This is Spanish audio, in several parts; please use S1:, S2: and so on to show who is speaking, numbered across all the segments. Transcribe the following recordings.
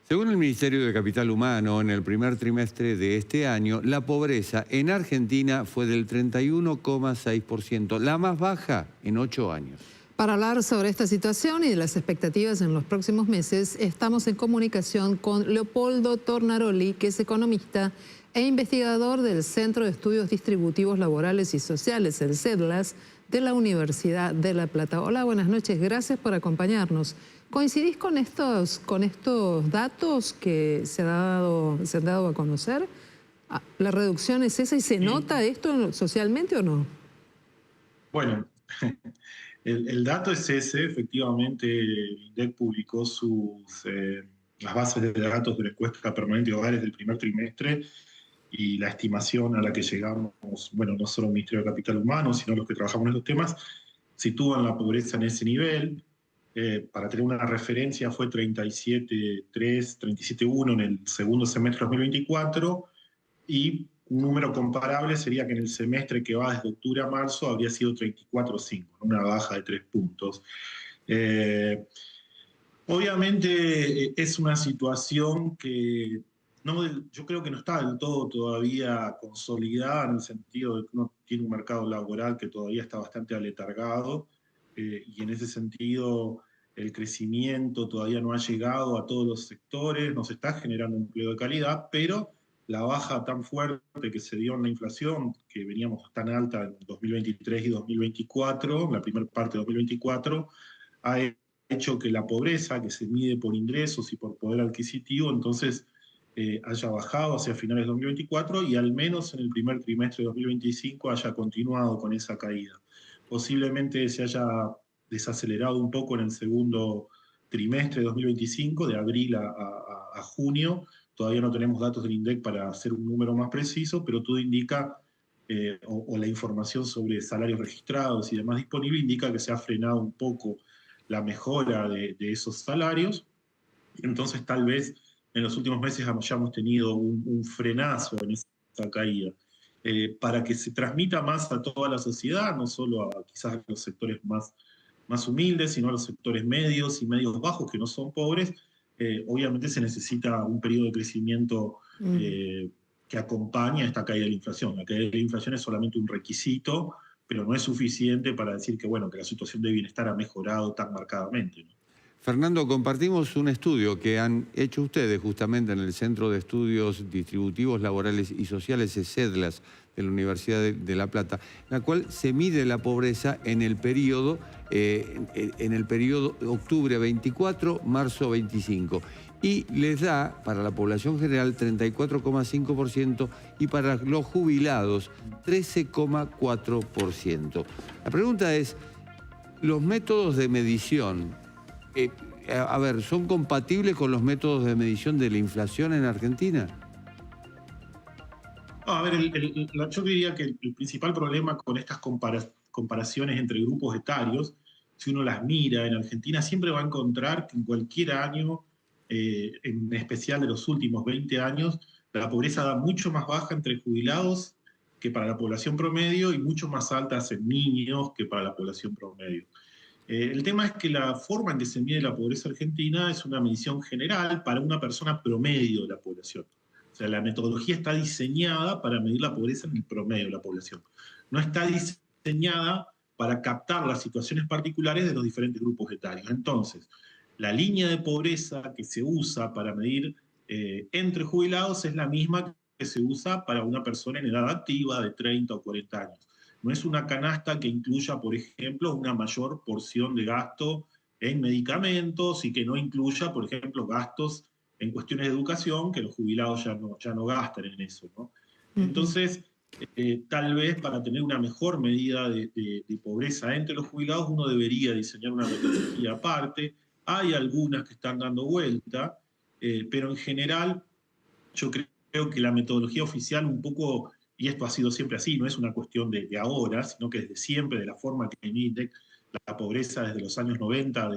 S1: Según el Ministerio de Capital Humano, en el primer trimestre de este año, la pobreza en Argentina fue del 31,6%, la más baja en 8 años.
S2: Para hablar sobre esta situación y de las expectativas en los próximos meses, estamos en comunicación con Leopoldo Tornaroli, que es economista e investigador del Centro de Estudios Distributivos Laborales y Sociales, el CEDLAS, de la Universidad de La Plata. Hola, buenas noches, gracias por acompañarnos. ¿Coincidís con estos datos que se han dado a conocer? ¿La reducción es esa y se nota esto socialmente o no?
S3: Bueno, el dato es ese. Efectivamente, el INDEC publicó las bases de datos de la encuesta permanente de hogares del primer trimestre, y la estimación a la que llegamos, bueno, no solo el Ministerio de Capital Humano, sino los que trabajamos en estos temas, sitúan la pobreza en ese nivel. Para tener una referencia, fue 37,3, 37,1 en el segundo semestre de 2024, y un número comparable sería que en el semestre que va desde octubre a marzo habría sido 34,5, una baja de 3 puntos. Obviamente es una situación que yo creo que no está del todo todavía consolidada, en el sentido de que uno tiene un mercado laboral que todavía está bastante aletargado, y en ese sentido el crecimiento todavía no ha llegado a todos los sectores, no se está generando empleo de calidad, pero la baja tan fuerte que se dio en la inflación, que veníamos tan alta en 2023 y 2024, en la primera parte de 2024, ha hecho que la pobreza, que se mide por ingresos y por poder adquisitivo, entonces haya bajado hacia finales de 2024, y al menos en el primer trimestre de 2025 haya continuado con esa caída. Posiblemente se haya desacelerado un poco en el segundo trimestre de 2025, de abril a junio. Todavía no tenemos datos del INDEC para hacer un número más preciso, pero todo indica, o la información sobre salarios registrados y demás disponible, indica que se ha frenado un poco la mejora de esos salarios. Entonces tal vez en los últimos meses hayamos tenido un frenazo en esa caída. Para que se transmita más a toda la sociedad, no solo a quizás a los sectores más humildes, sino a los sectores medios y medios bajos que no son pobres, obviamente se necesita un periodo de crecimiento que acompañe a esta caída de la inflación. La caída de la inflación es solamente un requisito, pero no es suficiente para decir que, bueno, que la situación de bienestar ha mejorado tan marcadamente, ¿no?
S1: Fernando, compartimos un estudio que han hecho ustedes justamente en el Centro de Estudios Distributivos Laborales y Sociales, el CEDLAS, de la Universidad de La Plata, en la cual se mide la pobreza en el periodo octubre 24, marzo 25. Y les da, para la población general, 34,5% y para los jubilados, 13,4%. La pregunta es, los métodos de medición, ¿son compatibles con los métodos de medición de la inflación en Argentina?
S3: A ver, yo diría que el principal problema con estas comparaciones entre grupos etarios, si uno las mira en Argentina, siempre va a encontrar que en cualquier año, en especial de los últimos 20 años, la pobreza da mucho más baja entre jubilados que para la población promedio, y mucho más altas en niños que para la población promedio. El tema es que la forma en que se mide la pobreza argentina es una medición general para una persona promedio de la población. O sea, la metodología está diseñada para medir la pobreza en el promedio de la población. No está diseñada para captar las situaciones particulares de los diferentes grupos etarios. Entonces, la línea de pobreza que se usa para medir entre jubilados es la misma que se usa para una persona en edad activa de 30 o 40 años. No es una canasta que incluya, por ejemplo, una mayor porción de gasto en medicamentos, y que no incluya, por ejemplo, gastos en cuestiones de educación, que los jubilados ya no gastan en eso, ¿no? Entonces, tal vez para tener una mejor medida de pobreza entre los jubilados, uno debería diseñar una metodología aparte. Hay algunas que están dando vuelta, pero en general yo creo que la metodología oficial un poco, y esto ha sido siempre así, no es una cuestión de ahora, sino que desde siempre, de la forma que mide la pobreza desde los años 90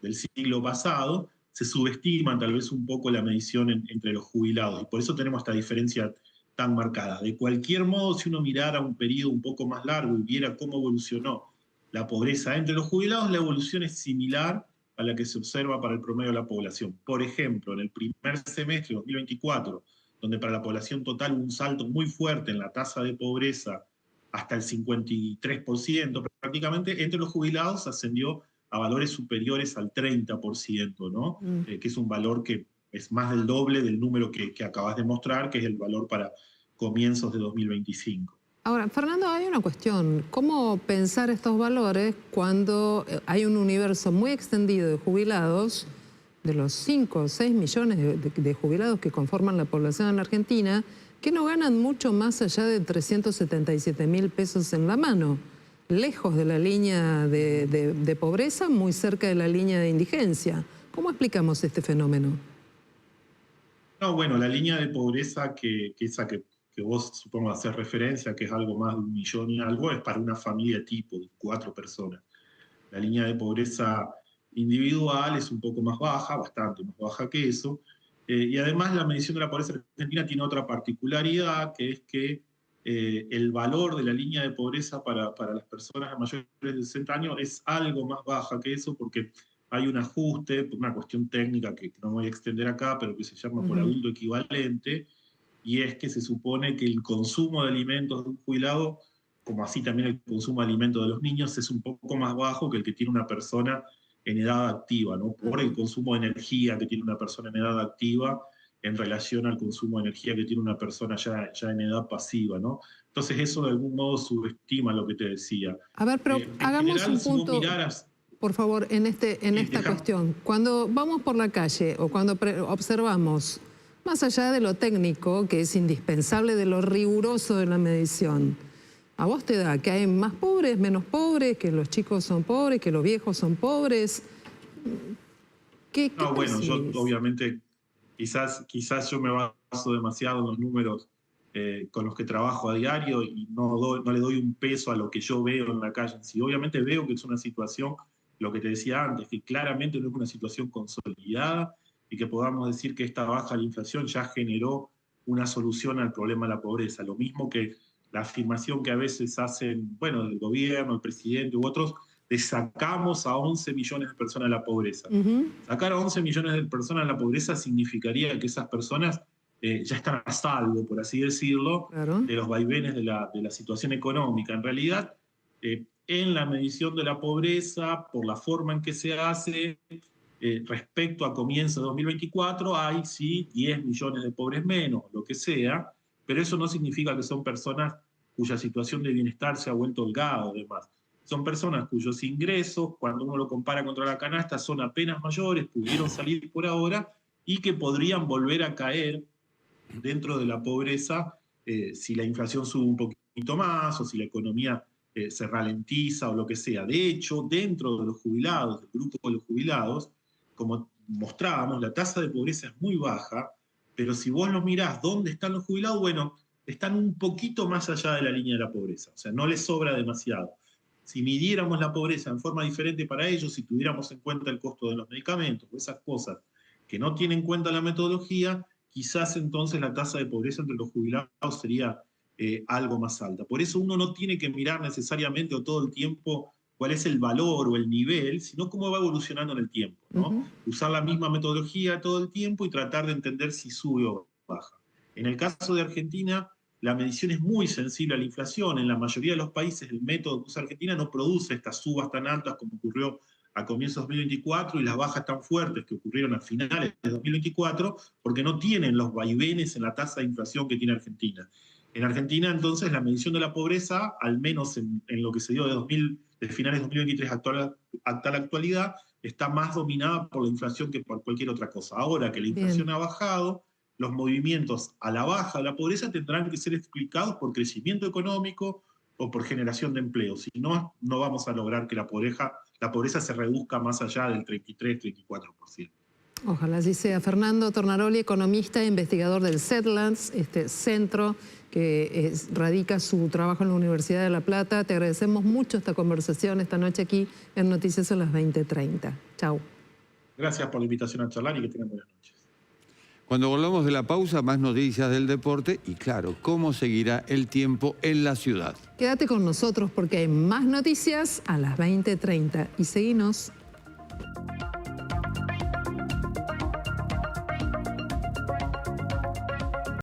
S3: del siglo pasado, se subestima tal vez un poco la medición entre los jubilados, y por eso tenemos esta diferencia tan marcada. De cualquier modo, si uno mirara un periodo un poco más largo y viera cómo evolucionó la pobreza entre los jubilados, la evolución es similar a la que se observa para el promedio de la población. Por ejemplo, en el primer semestre de 2024, donde para la población total hubo un salto muy fuerte en la tasa de pobreza hasta el 53%, prácticamente entre los jubilados ascendió a valores superiores al 30%, ¿no? Que es un valor que es más del doble del número que acabas de mostrar, que es el valor para comienzos de 2025.
S2: Ahora, Fernando, hay una cuestión. ¿Cómo pensar estos valores cuando hay un universo muy extendido de jubilados, de los 5 o 6 millones de jubilados que conforman la población en la Argentina, que no ganan mucho más allá de 377.000 pesos en la mano, lejos de la línea de pobreza, muy cerca de la línea de indigencia? ¿Cómo explicamos este fenómeno?
S3: No, bueno, la línea de pobreza esa que vos supongo hacer referencia, que es algo más de 1 millón y algo, es para una familia tipo de 4 personas. La línea de pobreza individual es un poco más baja, bastante más baja que eso, y además la medición de la pobreza argentina tiene otra particularidad, que es que el valor de la línea de pobreza para las personas mayores de 60 años es algo más baja que eso, porque hay un ajuste, por una cuestión técnica que no voy a extender acá, pero que se llama por adulto equivalente, y es que se supone que el consumo de alimentos de un jubilado, como así también el consumo de alimentos de los niños, es un poco más bajo que el que tiene una persona en edad activa, ¿no? Por el consumo de energía que tiene una persona en edad activa en relación al consumo de energía que tiene una persona ya en edad pasiva, ¿no? Entonces eso de algún modo subestima lo que te decía.
S2: A ver, pero hagamos
S3: general,
S2: un punto,
S3: si miraras,
S2: por favor, en esta cuestión. Cuando vamos por la calle o cuando observamos, más allá de lo técnico, que es indispensable, de lo riguroso de la medición, ¿a vos te da que hay más pobres, menos pobres, que los chicos son pobres, que los viejos son pobres? ¿Qué
S3: bueno, yo
S2: percibís?
S3: obviamente quizás yo me baso demasiado en los números con los que trabajo a diario y no le doy un peso a lo que yo veo en la calle. Sí, obviamente veo que es una situación, lo que te decía antes, que claramente no es una situación consolidada y que podamos decir que esta baja de la inflación ya generó una solución al problema de la pobreza. Lo mismo que la afirmación que a veces hacen, bueno, el gobierno, el presidente u otros, de sacamos a 11 millones de personas de la pobreza. Sacar a 11 millones de personas de la pobreza significaría que esas personas ya están a salvo, por así decirlo, de los vaivenes de la situación económica. En realidad, en la medición de la pobreza, por la forma en que se hace, respecto a comienzo de 2024, hay sí 10 millones de pobres menos, lo que sea, pero eso no significa que son personas cuya situación de bienestar se ha vuelto holgada, además. Son personas cuyos ingresos, cuando uno lo compara contra la canasta, son apenas mayores, pudieron salir por ahora y que podrían volver a caer dentro de la pobreza si la inflación sube un poquito más o si la economía se ralentiza o lo que sea. De hecho, dentro de los jubilados, del grupo de los jubilados, como mostrábamos, la tasa de pobreza es muy baja, pero si vos los mirás dónde están los jubilados, bueno, están un poquito más allá de la línea de la pobreza, o sea, no les sobra demasiado. Si midiéramos la pobreza en forma diferente para ellos, si tuviéramos en cuenta el costo de los medicamentos o esas cosas que no tienen en cuenta la metodología, quizás entonces la tasa de pobreza entre los jubilados sería algo más alta. Por eso uno no tiene que mirar necesariamente o todo el tiempo cuál es el valor o el nivel, sino cómo va evolucionando en el tiempo, ¿no? Usar la misma metodología todo el tiempo y tratar de entender si sube o baja. En el caso de Argentina, la medición es muy sensible a la inflación. En la mayoría de los países el método que usa Argentina no produce estas subas tan altas como ocurrió a comienzos de 2024 y las bajas tan fuertes que ocurrieron a finales de 2024 porque no tienen los vaivenes en la tasa de inflación que tiene Argentina. En Argentina, entonces, la medición de la pobreza, al menos en lo que se dio de finales de 2023 hasta la actualidad, está más dominada por la inflación que por cualquier otra cosa. Ahora que la inflación ha bajado, los movimientos a la baja de la pobreza tendrán que ser explicados por crecimiento económico o por generación de empleo. Si no, no vamos a lograr que la pobreza se reduzca más allá del 33-34%.
S2: Ojalá así sea. Fernando Tornaroli, economista e investigador del CEDLANS, este centro que radica su trabajo en la Universidad de La Plata. Te agradecemos mucho esta conversación esta noche aquí en Noticias a las 20:30. Chau.
S3: Gracias por la invitación a charlar y que tengan buenas noches.
S1: Cuando volvamos de la pausa, más noticias del deporte y claro, cómo seguirá el tiempo en la ciudad.
S2: Quédate con nosotros porque hay más noticias a las 20:30 y seguinos.